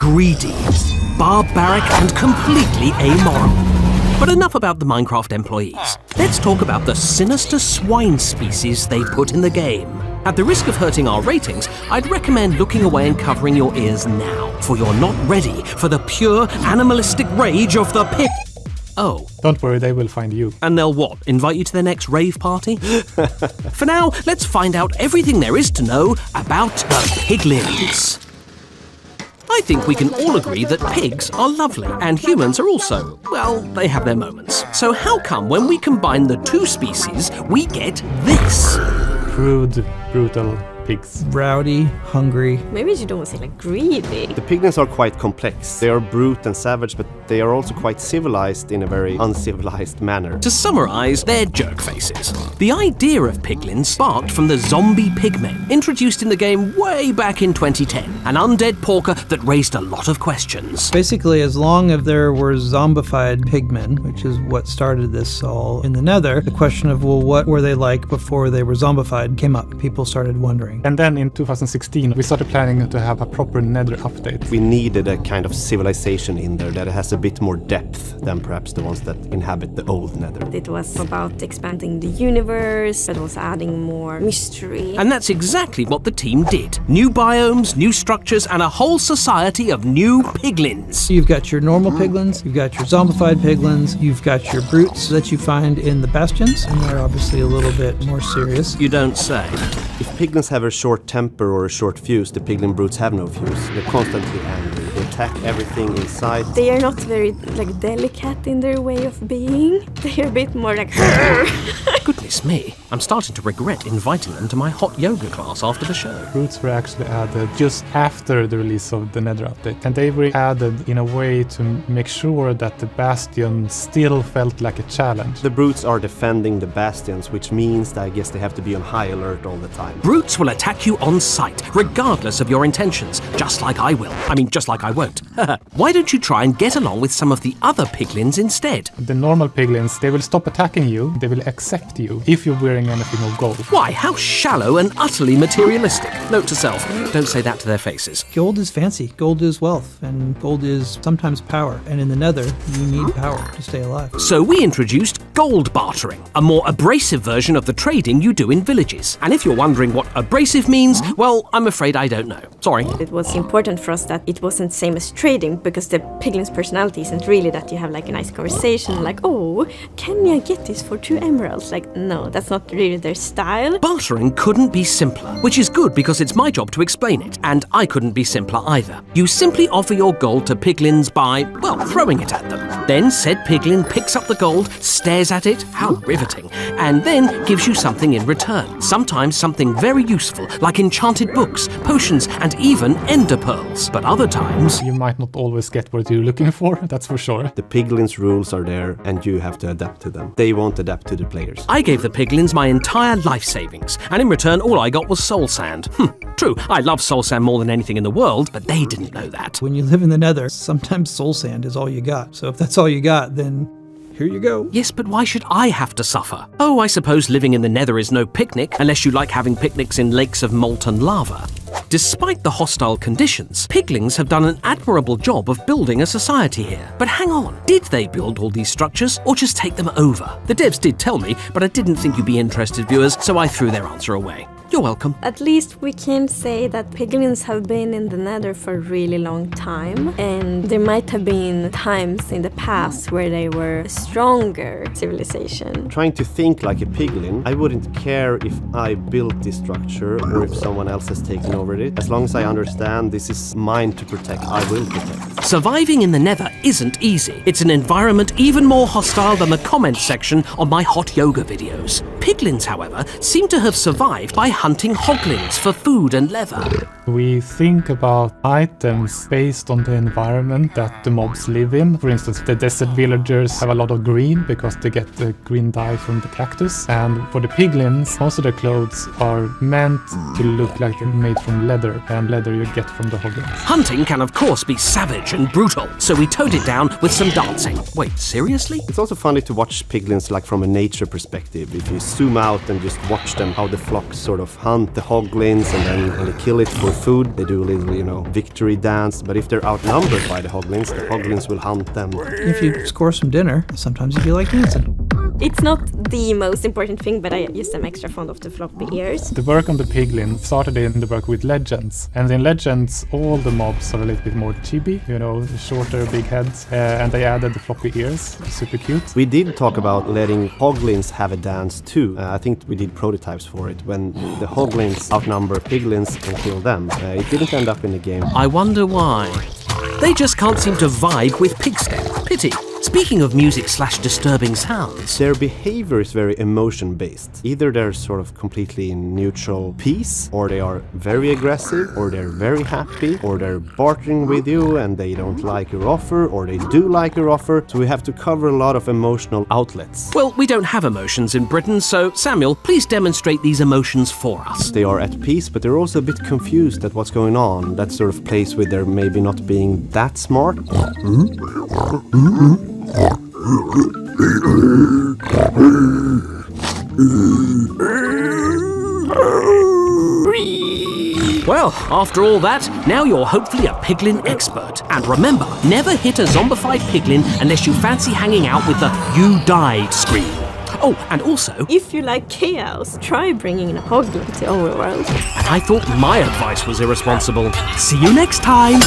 greedy, barbaric, and completely amoral. But enough about the Minecraft employees. Let's talk about the sinister swine species they put in the game. At the risk of hurting our ratings, I'd recommend looking away and covering your ears now, for you're not ready for the pure animalistic rage of the pig. Oh. Don't worry, they will find you. And they'll what? Invite you to their next rave party? For now, let's find out everything there is to know about the piglins. I think we can all agree that pigs are lovely, and humans are also, well, they have their moments. So how come when we combine the two species, we get this? Crude, brutal pigs. Rowdy, hungry. Maybe you don't want to say like greedy. The piglins are quite complex. They are brute and savage, but they are also quite civilized in a very uncivilized manner. To summarize, they're jerk faces. The idea of piglins sparked from the zombie pigmen, introduced in the game way back in 2010, an undead porker that raised a lot of questions. Basically, as long as there were zombified pigmen, which is what started this all in the Nether, the question of, well, what were they like before they were zombified came up. People started wondering. And then in 2016, we started planning to have a proper Nether update. We needed a kind of civilization in there that has a bit more depth than perhaps the ones that inhabit the old Nether. It was about expanding the universe, but also adding more mystery. And that's exactly what the team did. New biomes, new structures, and a whole society of new piglins. You've got your normal piglins, you've got your zombified piglins, you've got your brutes that you find in the bastions, and they're obviously a little bit more serious. You don't say. If piglins have a short temper or a short fuse, the piglin brutes have no fuse. They're constantly angry. They attack everything in sight. They are not very delicate in their way of being. They're a bit more like Goodness me, I'm starting to regret inviting them to my hot yoga class after the show. Brutes were actually added just after the release of the Nether update. And they were added in a way to make sure that the bastion still felt like a challenge. The brutes are defending the bastions, which means that I guess they have to be on high alert all the time. Brutes will attack you on sight, regardless of your intentions, just like I will. I mean, just like I won't. Why don't you try and get along with some of the other piglins instead? The normal piglins, they will stop attacking you, they will accept you, if you're wearing anything of gold. Why, how shallow and utterly materialistic. Note to self, don't say that to their faces. Gold is fancy, gold is wealth, and gold is sometimes power. And in the Nether, you need power to stay alive. So we introduced gold bartering, a more abrasive version of the trading you do in villages. And if you're wondering what abrasive means, well, I'm afraid I don't know. Sorry. It was important for us that it wasn't same as trading, because the piglin's personality isn't really that you have like a nice conversation, like, oh, can I get this for 2 emeralds? Like, no, that's not really their style. Bartering couldn't be simpler, which is good because it's my job to explain it, and I couldn't be simpler either. You simply offer your gold to piglins by, well, throwing it at them. Then said piglin picks up the gold, stares at it, how riveting, and then gives you something in return. Sometimes something very useful, like enchanted books, potions, and even ender pearls. But other times... You might not always get what you're looking for, that's for sure. The piglins' rules are there, and you have to adapt to them. They won't adapt to the players. I gave the piglins my entire life savings, and in return all I got was soul sand. True, I love soul sand more than anything in the world, but they didn't know that. When you live in the Nether, sometimes soul sand is all you got. So if that's all you got, then here you go. Yes, but why should I have to suffer? Oh, I suppose living in the Nether is no picnic, unless you like having picnics in lakes of molten lava. Despite the hostile conditions, piglins have done an admirable job of building a society here. But hang on, did they build all these structures, or just take them over? The devs did tell me, but I didn't think you'd be interested, viewers, so I threw their answer away. You're welcome. At least we can say that piglins have been in the Nether for a really long time, and there might have been times in the past where they were a stronger civilization. Trying to think like a piglin, I wouldn't care if I built this structure or if someone else has taken over it. As long as I understand this is mine to protect, I will protect. Surviving in the Nether isn't easy. It's an environment even more hostile than the comments section on my hot yoga videos. Piglins, however, seem to have survived by hunting hoglins for food and leather. We think about items based on the environment that the mobs live in. For instance, the desert villagers have a lot of green because they get the green dye from the cactus. And for the piglins, most of their clothes are meant to look like they're made from leather, and leather you get from the hoglins. Hunting can of course be savage and brutal, so we toned it down with some dancing. Wait, seriously? It's also funny to watch piglins like from a nature perspective. If you zoom out and just watch them, how the flock sort of of hunt the hoglins, and then when they kill it for food, they do a little, you know, victory dance. But if they're outnumbered by the hoglins will hunt them. If you score some dinner, sometimes you feel like dancing. It's not the most important thing, but I just am extra fond of the floppy ears. The work on the piglin started in the work with legends. And in legends, all the mobs are a little bit more chibi, you know, shorter, big heads. And they added the floppy ears, super cute. We did talk about letting hoglins have a dance too. I think we did prototypes for it. When the hoglins outnumber piglins and kill them, it didn't end up in the game. I wonder why. They just can't seem to vibe with Pigstep. Pity. Speaking of music/disturbing sounds, their behavior is very emotion-based. Either they're sort of completely in neutral peace, or they are very aggressive, or they're very happy, or they're bartering with you and they don't like your offer, or they do like your offer. So we have to cover a lot of emotional outlets. well, we don't have emotions in Britain, so Samuel, please demonstrate these emotions for us. They are at peace, but they're also a bit confused at what's going on. That sort of plays with their maybe not being that smart. Well, after all that, now you're hopefully a piglin expert. And remember, never hit a zombified piglin unless you fancy hanging out with the "you died" scream. Oh, and also, If you like chaos, try bringing in a hoglin to overworld. and I thought my advice was irresponsible. See you next time!